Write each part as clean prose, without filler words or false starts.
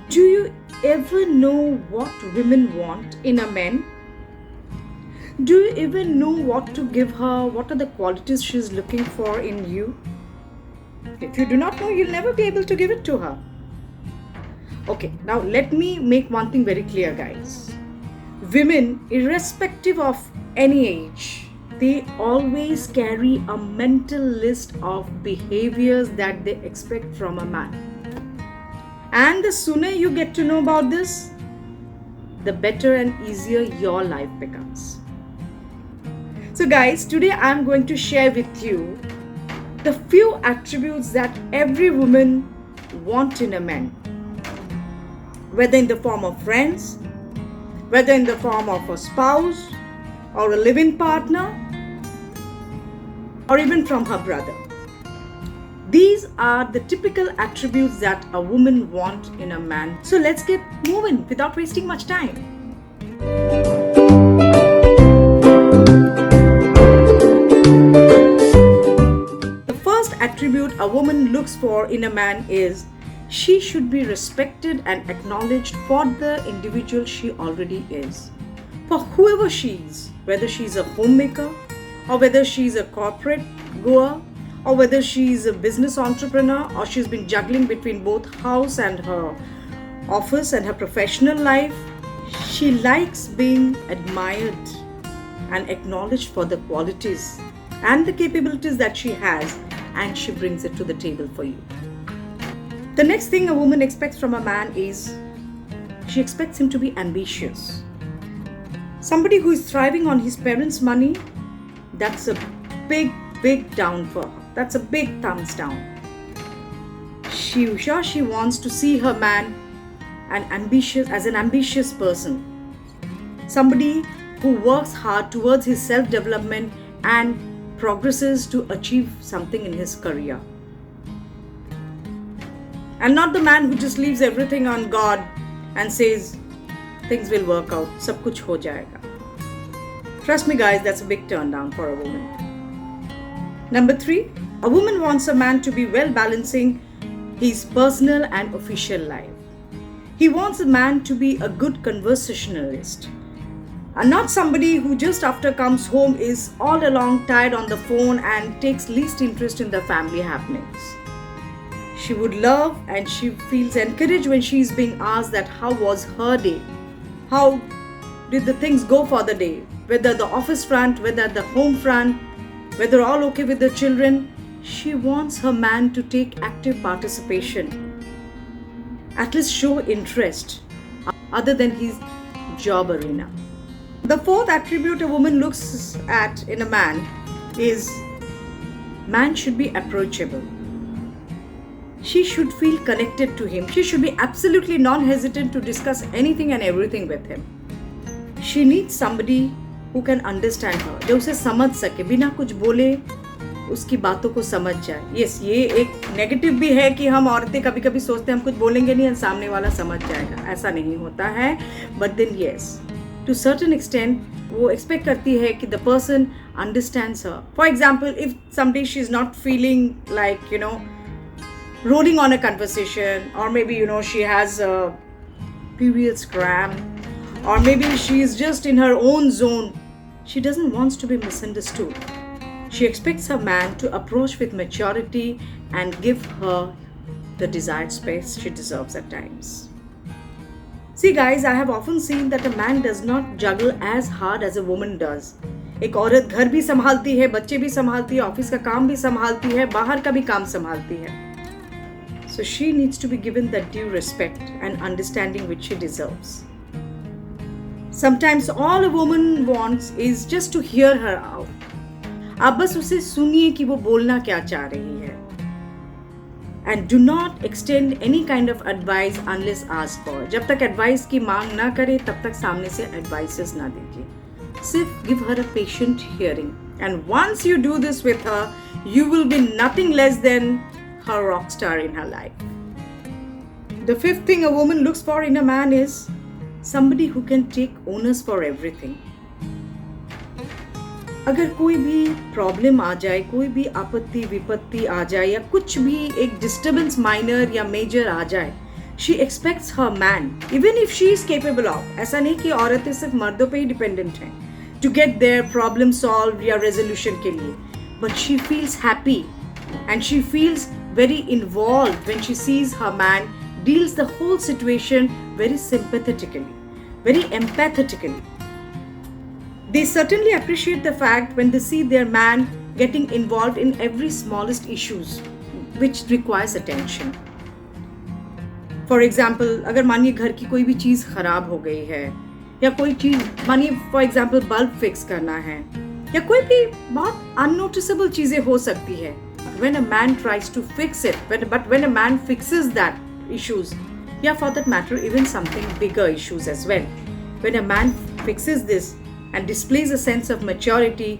Do you ever know what women want in a man? Do you even know what to give her? What are the qualities she's looking for in you? If you do not know, you'll never be able to give it to her. Okay, now let me make one thing very clear, guys. Women, irrespective of any age, they always carry a mental list of behaviors that they expect from a man. And the sooner you get to know about this, the better and easier your life becomes. So, guys, today I'm going to share with you the few attributes that every woman wants in a man, whether in the form of friends, whether in the form of a spouse or a living partner, or even from her brother. These are the typical attributes that a woman wants in a man. So let's get moving without wasting much time. The first attribute a woman looks for in a man is she should be respected and acknowledged for the individual she already is. For whoever she is, whether she's a homemaker, or whether she's a corporate goer, or whether she's a business entrepreneur, or she's been juggling between both house and her office and her professional life, she likes being admired and acknowledged for the qualities and the capabilities that she has, and she brings it to the table for you. The next thing a woman expects from a man is she expects him to be ambitious. Somebody who is thriving on his parents' money, that's a big down for her. That's a big thumbs down. She wants to see her man as an ambitious person. Somebody who works hard towards his self-development and progresses to achieve something in his career. And not the man who just leaves everything on God and says, things will work out, sab kuch ho jayega. Trust me guys, that's a big turn down for a woman. Number 3, a woman wants a man to be well balancing his personal and official life. He wants a man to be a good conversationalist and not somebody who just after comes home is all along tired on the phone and takes least interest in the family happenings. She would love and she feels encouraged when she is being asked that how was her day? How did the things go for the day? Whether the office front, whether the home front, whether all okay with the children. She wants her man to take active participation, at least show interest other than his job arena. The fourth attribute a woman looks at in a man is man should be approachable. She should feel connected to him. She should be absolutely non-hesitant to discuss anything and everything with him. She needs somebody who can understand her, जो उसे समझ सके, बिना कुछ बोले उसकी बातों को समझ जाए. यस, ये एक नेगेटिव भी है कि हम औरतें कभी कभी सोचते हैं हम कुछ बोलेंगे नहीं और सामने वाला समझ जाएगा. ऐसा नहीं होता है. But then yes, to certain extent वो एक्सपेक्ट करती है कि the person understands her. For example, if someday she is not feeling like rolling on a conversation, or maybe she has a period cramp, or maybe she is just in her own zone, she doesn't want to be misunderstood. She expects her man to approach with maturity and give her the desired space she deserves at times. See guys, I have often seen that a man does not juggle as hard as a woman does. एक औरत घर भी संभालती है, बच्चे भी संभालती है, ऑफिस का काम भी संभालती है, बाहर का भी काम संभालती है. So she needs to be given the due respect and understanding which she deserves. Sometimes all a woman wants is just to hear her out. आप बस उसे सुनिए कि वो बोलना क्या चाह रही है. And do not extend any kind of advice unless asked for. जब तक advice की मांग ना करे तब तक सामने से advices ना दीजिए. सिर्फ give her a patient hearing. And once you do this with her, you will be nothing less than her rock star in her life. The fifth thing a woman looks for in a man is somebody who can take onus for everything. अगर कोई भी problem आ जाए, कोई भी आपत्ति विपत्ति आ जाए या कुछ भी एक डिस्टर्बेंस माइनर या मेजर आ जाए, She expects her man, even if she is capable of, ऐसा नहीं कि औरतें सिर्फ मर्दों पे ही डिपेंडेंट हैं, to get their problem solved या resolution के लिए. But she feels happy and she feels very involved when she sees her man deals the whole situation very sympathetically, very empathetically. They certainly appreciate the fact when they see their man getting involved in every smallest issues which requires attention. For example, अगर मानिए घर की कोई भी चीज़ ख़राब हो गई है या कोई चीज़, मानिए फॉर एग्जाम्पल बल्ब फिक्स करना है या कोई भी बहुत अननोटिसेबल चीज़ें हो सकती है. When a man tries to fix it, but when a man fixes that issues, yeah, for that matter, even something bigger issues as well. When a man fixes this and displays a sense of maturity,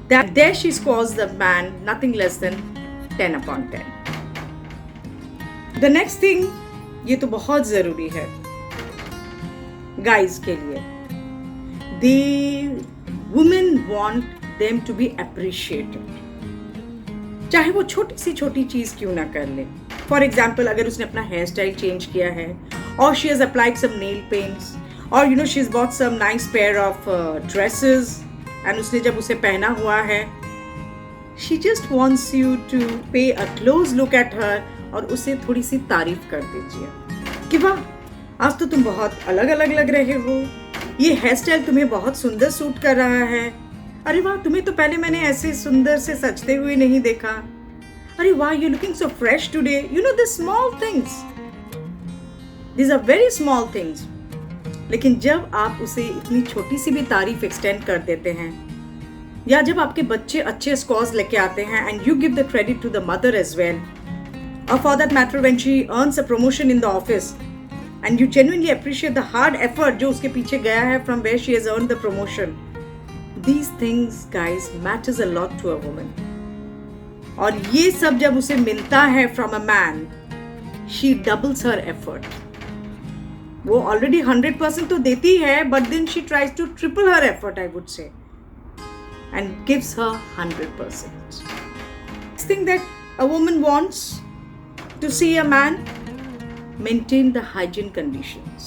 that there she scores the man nothing less than 10 upon 10. The next thing, ये तो बहुत ज़रूरी है guys के लिए, the women want them to be appreciated, चाहे वो छोटी सी छोटी चीज़ क्यों ना कर ले. फॉर एग्जाम्पल, अगर उसने अपना हेयर स्टाइल चेंज किया है, और she has applied some nail paints, और you know she has bought some nice pair of dresses, and उसने जब उसे पहना हुआ है, she just wants you to pay a close look at her और उसे थोड़ी सी तारीफ कर दीजिए कि वाह, आज तो तुम बहुत अलग अलग लग रहे हो, ये हेयर स्टाइल तुम्हें बहुत सुंदर सूट कर रहा है, अरे वाह, तुम्हें तो पहले मैंने ऐसे सुंदर से सजते हुए नहीं देखा, अरे वाह, you looking so fresh today. You know this small things, this are very small things. लेकिन जब आप उसे इतनी छोटी सी भी तारीफ एक्सटेंड कर देते हैं, या जब आपके बच्चे अच्छे स्कोर्स लेके आते हैं and you give the credit to the mother as well, or for that matter when she earns a promotion in the office and you genuinely appreciate the hard effort जो उसके पीछे गया है from where she has earned the promotion, these things guys matters a lot to a woman. और ये सब जब उसे मिलता है from a man, she doubles her effort. वो already 100% तो देती है, but then she tries to triple her effort, I would say, and gives her 100%. Next thing that a woman wants to see a man, maintain the hygiene conditions.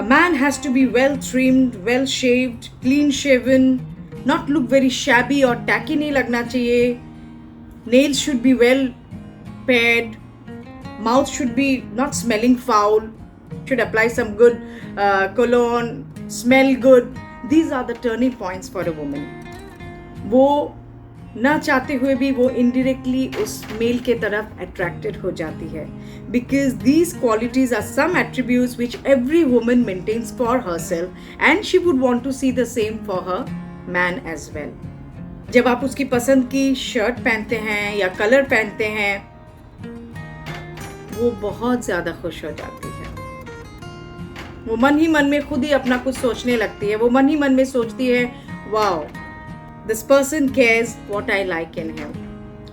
A man has to be well trimmed, well shaved, clean shaven, not look very shabby or tacky नहीं लगना चाहिए. Nails should be well pared. Mouth should be not smelling foul. Should apply some good cologne, smell good. These are the turning points for a woman. वो ना चाहते हुए भी वो indirectly उस मेल के तरफ अट्रैक्टेड हो जाती है, because these qualities are some attributes which every woman maintains for herself and she would want to see the same for her man as well. जब आप उसकी पसंद की शर्ट पहनते हैं या कलर पहनते हैं, वो बहुत ज़्यादा खुश हो जाती है. वो मन ही मन में खुद ही अपना कुछ सोचने लगती है. वो मन ही मन में सोचती है, wow, this person cares what I like in him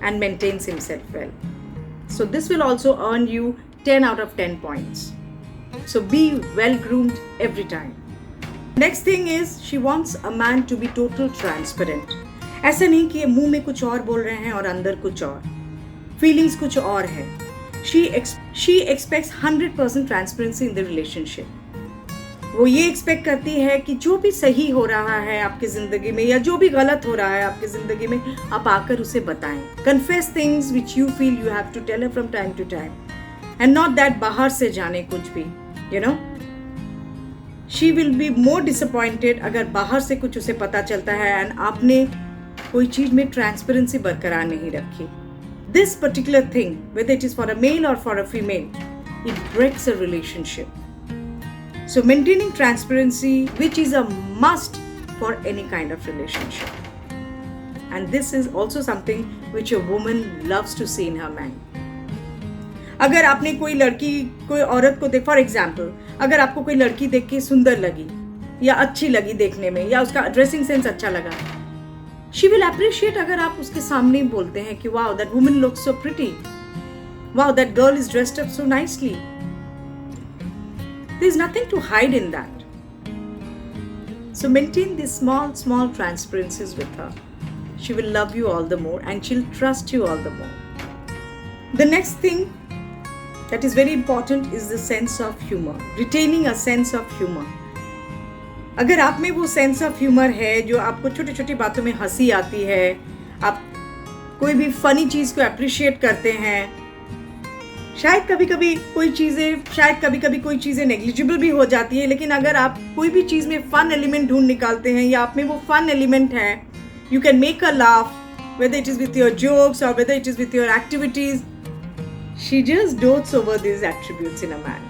and maintains himself well. So this will also earn you 10 out of 10 points. So be well groomed every time. Next thing is she wants a man to be total transparent. ऐसा नहीं कि मुंह में कुछ और बोल रहे हैं और अंदर कुछ और, feelings कुछ और है. She expects 100% transparency in the relationship. वो ये एक्सपेक्ट करती है कि जो भी सही हो रहा है आपकी ज़िंदगी में या जो भी गलत हो रहा है आपकी ज़िंदगी में, आप आकर उसे बताएं. Confess things which you feel you have to tell her from time to time, and not that बाहर से जाने कुछ भी. You know, she will be more disappointed अगर बाहर से कुछ उसे पता चलता है एंड आपने कोई चीज़ में ट्रांसपेरेंसी बरकरार नहीं रखी. This particular thing, whether it is for a male or for a female, it breaks a relationship. So maintaining transparency, which is a must for any kind of relationship. And this is also something which a woman loves to see in her man. अगर आपने कोई लड़की, कोई औरत को देख, for example, अगर आपको कोई लड़की देख के सुंदर लगी या अच्छी लगी देखने में, या उसका ड्रेसिंग सेंस अच्छा लगा, she will appreciate अगर आप उसके सामने बोलते हैं कि wow, that woman looks so pretty, wow, that girl is dressed up so nicely. There is nothing to hide in that. So maintain these small transparencies with her. She will love you all the more and she'll trust you all the more. The next thing that is very important is the sense of humor, retaining a sense of humor. अगर आप में वो sense of humour है, जो आपको छोटी छोटी बातों में हंसी आती है, आप कोई भी फनी चीज़ को अप्रिशिएट करते हैं, शायद कभी कभी कोई चीज़ें नेग्लिजिबल भी हो जाती है, लेकिन अगर आप कोई भी चीज़ में फन एलिमेंट ढूंढ निकालते हैं या आप में वो फन एलिमेंट है, you can make a laugh, whether it is with your jokes or whether it is with your activities. She just dotes over these attributes in a man.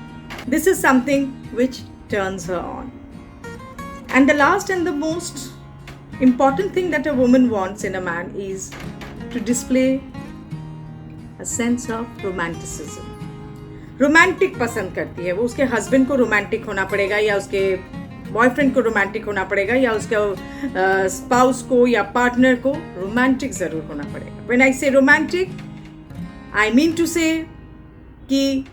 This is something which turns her on. And the last and the most important thing that a woman wants in a man is to display a sense of romanticism. Romantic पसंद करती है वो, उसके husband को romantic होना पड़ेगा या उसके बॉयफ्रेंड को रोमांटिक होना पड़ेगा या उसके स्पाउस को या पार्टनर को रोमांटिक ज़रूर होना पड़ेगा. व्हेन आई से रोमांटिक, आई मीन टू से कि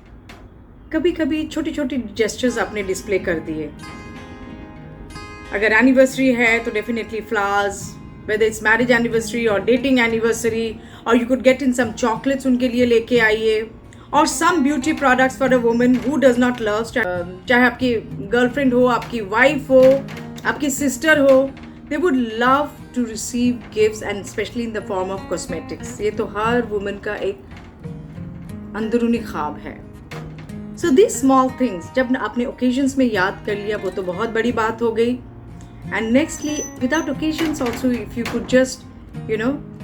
कभी कभी छोटी छोटी जेस्चर्स आपने डिस्प्ले कर दिए. अगर एनिवर्सरी है तो definitely flowers, whether it's marriage anniversary or dating anniversary, or you could get in some chocolates उनके लिए लेके आइए, और some beauty products for a woman who does not love, चाहे आपकी गर्लफ्रेंड हो, आपकी वाइफ हो, आपकी सिस्टर हो, they would love to receive gifts and especially in the form of cosmetics. ये तो हर वुमन का एक अंदरूनी ख्वाब है. So these small things जब आपने occasions में याद कर लिया वो तो बहुत बड़ी बात हो गई. And nextly, without occasions also, if you could just,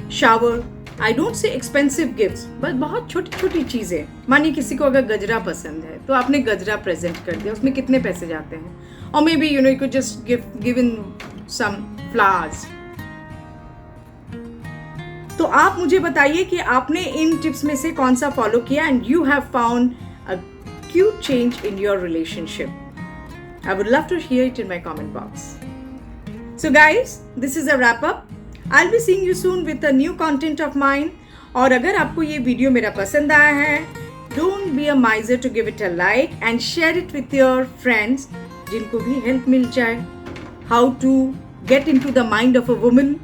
shower. I don't say expensive gifts, but बहुत छोटी छोटी चीज़ें. मानिए किसी को अगर गजरा पसंद है तो आपने गजरा प्रेजेंट कर दिया, उसमें कितने पैसे जाते हैं? Or maybe you could just give in some flowers. तो आप मुझे बताइए कि आपने इन टिप्स में से कौन सा फॉलो किया and you have found a cute change in your relationship. I would love to hear it in my comment box. So guys, this is a wrap up. I'll be seeing you soon with a new content of mine. और अगर आपको ये video मेरा पसंद आया है, don't be a miser to give it a like and share it with your friends जिनको भी हेल्प मिल जाए. How to get into the mind of a woman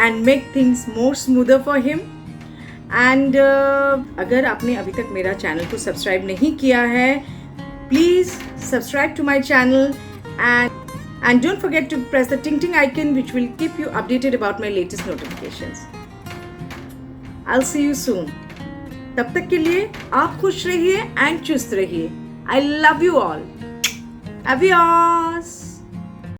and make things more smoother for him. And अगर आपने अभी तक मेरा channel को subscribe नहीं किया है, please subscribe to my channel and don't forget to press the ting icon which will keep you updated about my latest notifications. I'll see you soon. तब तक के लिए आप खुश रहिए and चुस्त रहिए. I love you all. Adios.